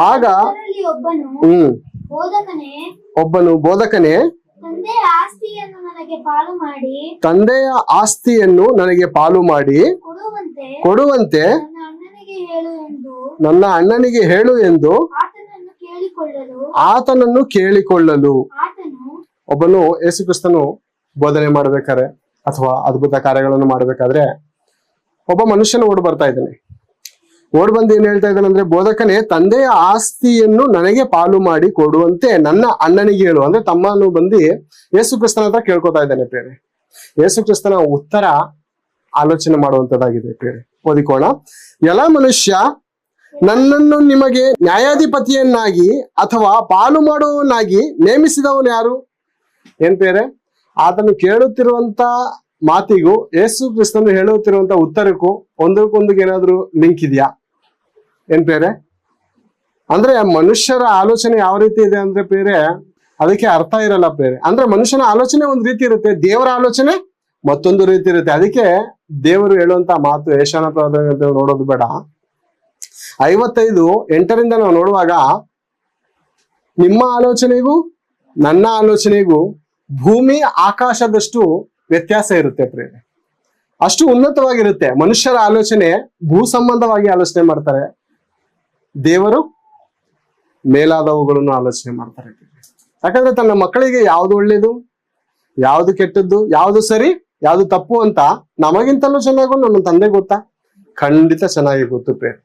ಆಗ ಒಬ್ಬನು ಬೋಧಕನೇ ತಂದೆಯ ಆಸ್ತಿಯನ್ನು ನನಗೆ ಪಾಲು ಮಾಡಿ ಕೊಡುವಂತೆ ನನ್ನ ಅಣ್ಣನಿಗೆ ಹೇಳು ಎಂದು ಆತನನ್ನು ಕೇಳಿಕೊಳ್ಳಲು ಒಬ್ಬನು ಯೇಸು ಕ್ರಿಸ್ತನು ಬೋಧನೆ ಮಾಡ್ಬೇಕಾದ್ರೆ ಅಥವಾ ಅದ್ಭುತ ಕಾರ್ಯಗಳನ್ನು ಮಾಡ್ಬೇಕಾದ್ರೆ ಒಬ್ಬ ಮನುಷ್ಯನ ಓಡ್ ಬರ್ತಾ ಇದ್ದಾನೆ. ಓಡ್ ಬಂದು ಏನ್ ಹೇಳ್ತಾ ಇದ್ದಾನೆ ಅಂದ್ರೆ, ಬೋಧಕನೇ ತಂದೆಯ ಆಸ್ತಿಯನ್ನು ನನಗೆ ಪಾಲು ಮಾಡಿ ಕೊಡುವಂತೆ ನನ್ನ ಅಣ್ಣನಿಗೆ ಹೇಳು. ಅಂದ್ರೆ ತಮ್ಮನು ಬಂದು ಯೇಸು ಕ್ರಿಸ್ತನ ಹತ್ರ ಕೇಳ್ಕೊತಾ ಇದ್ದಾನೆ ಪ್ರೇರೆ. ಯೇಸು ಕ್ರಿಸ್ತನ ಉತ್ತರ ಆಲೋಚನೆ ಮಾಡುವಂತದ್ದಾಗಿದೆ ಪ್ರೇರೆ. ಓದಿಕೋಣ. ಎಲ್ಲ ಮನುಷ್ಯ ನನ್ನನ್ನು ನಿಮಗೆ ನ್ಯಾಯಾಧಿಪತಿಯನ್ನಾಗಿ ಅಥವಾ ಪಾಲು ಮಾಡುವವನಾಗಿ ನೇಮಿಸಿದವನು ಯಾರು? ಏನ್ ಬೇರೆ ಆತನು ಕೇಳುತ್ತಿರುವಂತ ಮಾತಿಗೂ ಯೇಸು ಕ್ರಿಸ್ತನು ಹೇಳುತ್ತಿರುವಂತ ಉತ್ತರಕ್ಕೂ ಒಂದಕ್ಕೊಂದಿಗೆ ಏನಾದ್ರು ಲಿಂಕ್ ಇದೆಯಾ? ಏನ್ ಬೇರೆ ಅಂದ್ರೆ ಮನುಷ್ಯರ ಆಲೋಚನೆ ಯಾವ ರೀತಿ ಇದೆ ಅಂದ್ರೆ ಬೇರೆ ಅದಕ್ಕೆ ಅರ್ಥ ಇರಲ್ಲ ಬೇರೆ. ಅಂದ್ರೆ ಮನುಷ್ಯನ ಆಲೋಚನೆ ಒಂದ್ ರೀತಿ ಇರುತ್ತೆ, ದೇವರ ಆಲೋಚನೆ ಮತ್ತೊಂದು ರೀತಿ ಇರುತ್ತೆ. ಅದಕ್ಕೆ ದೇವರು ಹೇಳುವಂತ ಮಾತು ಯೆಶಾಯನ ಪ್ರವಾದನೆ ನೋಡೋದು ಬೇಡ. 55:8 ನಾವು ನೋಡುವಾಗ, ನಿಮ್ಮ ಆಲೋಚನೆಗೂ ನನ್ನ ಆಲೋಚನೆಗೂ ಭೂಮಿ ಆಕಾಶದಷ್ಟು ವ್ಯತ್ಯಾಸ ಇರುತ್ತೆ ಪ್ರೇರೆ. ಅಷ್ಟು ಉನ್ನತವಾಗಿರುತ್ತೆ. ಮನುಷ್ಯರ ಆಲೋಚನೆ ಭೂ ಸಂಬಂಧವಾಗಿ ಆಲೋಚನೆ ಮಾಡ್ತಾರೆ, ದೇವರು ಮೇಲಾದವುಗಳನ್ನು ಆಲೋಚನೆ ಮಾಡ್ತಾರೆ. ಯಾಕಂದ್ರೆ ತನ್ನ ಮಕ್ಕಳಿಗೆ ಯಾವ್ದು ಒಳ್ಳೇದು, ಯಾವ್ದು ಕೆಟ್ಟದ್ದು, ಯಾವ್ದು ಸರಿ, ಯಾವ್ದು ತಪ್ಪು ಅಂತ ನಮಗಿಂತಲೂ ಚೆನ್ನಾಗೂ ನಮ್ಮ ತಂದೆ ಗೊತ್ತಾ? ಖಂಡಿತ ಚೆನ್ನಾಗಿ ಗೊತ್ತು ಪ್ರೇರೆ.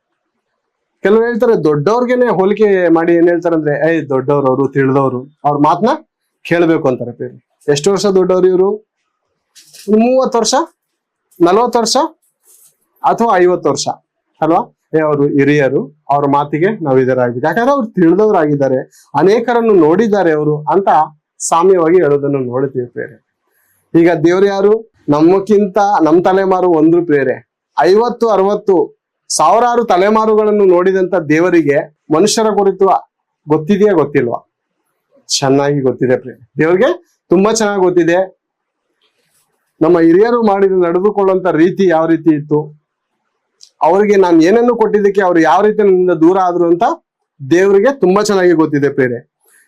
ಕೆಲವರು ಹೇಳ್ತಾರೆ ದೊಡ್ಡವ್ರಿಗೆನೆ ಹೋಲಿಕೆ ಮಾಡಿ ಏನ್ ಹೇಳ್ತಾರೆ ಅಂದ್ರೆ, ದೊಡ್ಡವ್ರು ಅವರು, ತಿಳಿದವರು, ಅವ್ರ ಮಾತನ್ನ ಕೇಳ್ಬೇಕು ಅಂತಾರೆ ಪ್ರೇರೆ. ಎಷ್ಟು ವರ್ಷ ದೊಡ್ಡವ್ರು ಇವರು? 30 ವರ್ಷ, 40 ವರ್ಷ ಅಥವಾ 50 ವರ್ಷ ಅಲ್ವಾ? ಅವರು ಹಿರಿಯರು, ಅವ್ರ ಮಾತಿಗೆ ನಾವು ಇದರಾಗಿದೆ. ಯಾಕಂದ್ರೆ ಅವ್ರು ತಿಳಿದವರಾಗಿದ್ದಾರೆ, ಅನೇಕರನ್ನು ನೋಡಿದ್ದಾರೆ ಅವರು ಅಂತ ಸಾಮ್ಯವಾಗಿ ಹೇಳೋದನ್ನು ನೋಡ್ತೀವಿ ಪ್ರೇರೆ. ಈಗ ದೇವ್ರು ಯಾರು? ನಮ್ಮಕ್ಕಿಂತ ನಮ್ಮ ತಲೆಮಾರು ಒಂದು ಪ್ರೇರೆ. 50, 60 ಸಾವಿರಾರು ತಲೆಮಾರುಗಳನ್ನು ನೋಡಿದಂತ ದೇವರಿಗೆ ಮನುಷ್ಯರ ಕುರಿತು ಗೊತ್ತಿದೆಯಾ ಗೊತ್ತಿಲ್ವಾ? ಚೆನ್ನಾಗಿ ಗೊತ್ತಿದೆ ಪ್ರೇರೆ. ದೇವ್ರಿಗೆ ತುಂಬಾ ಚೆನ್ನಾಗಿ ಗೊತ್ತಿದೆ. ನಮ್ಮ ಹಿರಿಯರು ನಡೆದುಕೊಳ್ಳುವಂತ ರೀತಿ ಯಾವ ರೀತಿ ಇತ್ತು, ಅವರಿಗೆ ನಾನು ಏನನ್ನು ಕೊಟ್ಟಿದ್ದಕ್ಕೆ ಅವ್ರು ಯಾವ ರೀತಿ ನನ್ನಿಂದ ದೂರ ಆದ್ರು ಅಂತ ದೇವರಿಗೆ ತುಂಬಾ ಚೆನ್ನಾಗಿ ಗೊತ್ತಿದೆ ಪ್ರೇರೆ.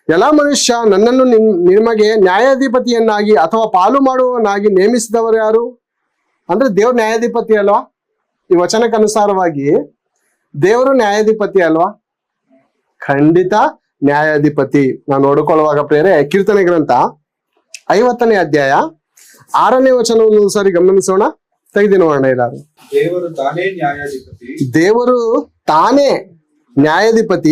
ಎಲ್ಲ ಮನುಷ್ಯ ನನ್ನನ್ನು ನಿಮಗೆ ನ್ಯಾಯಾಧಿಪತಿಯನ್ನಾಗಿ ಅಥವಾ ಪಾಲು ಮಾಡುವವನಾಗಿ ನೇಮಿಸಿದವರು ಯಾರು? ಅಂದ್ರೆ ದೇವ್ರ ನ್ಯಾಯಾಧಿಪತಿ ಅಲ್ವಾ? ಈ ವಚನಕ್ಕನುಸಾರವಾಗಿ ದೇವರು ನ್ಯಾಯಾಧಿಪತಿ ಅಲ್ವಾ? ಖಂಡಿತ ನ್ಯಾಯಾಧಿಪತಿ. ನಾವು ನೋಡಿಕೊಳ್ಳುವಾಗ ಪ್ರೇರೆ ಕೀರ್ತನೆ ಗ್ರಂಥ 50ನೇ ಅಧ್ಯಾಯ 6ನೇ ವಚನವನ್ನು ಸರಿ ಗಮನಿಸೋಣ. ತೆಗೆದು ನೋಡೋಣ. ಎಲ್ಲಾರು ದೇವರು ತಾನೇ ನ್ಯಾಯಾಧಿಪತಿ. ದೇವರು ತಾನೇ ನ್ಯಾಯಾಧಿಪತಿ.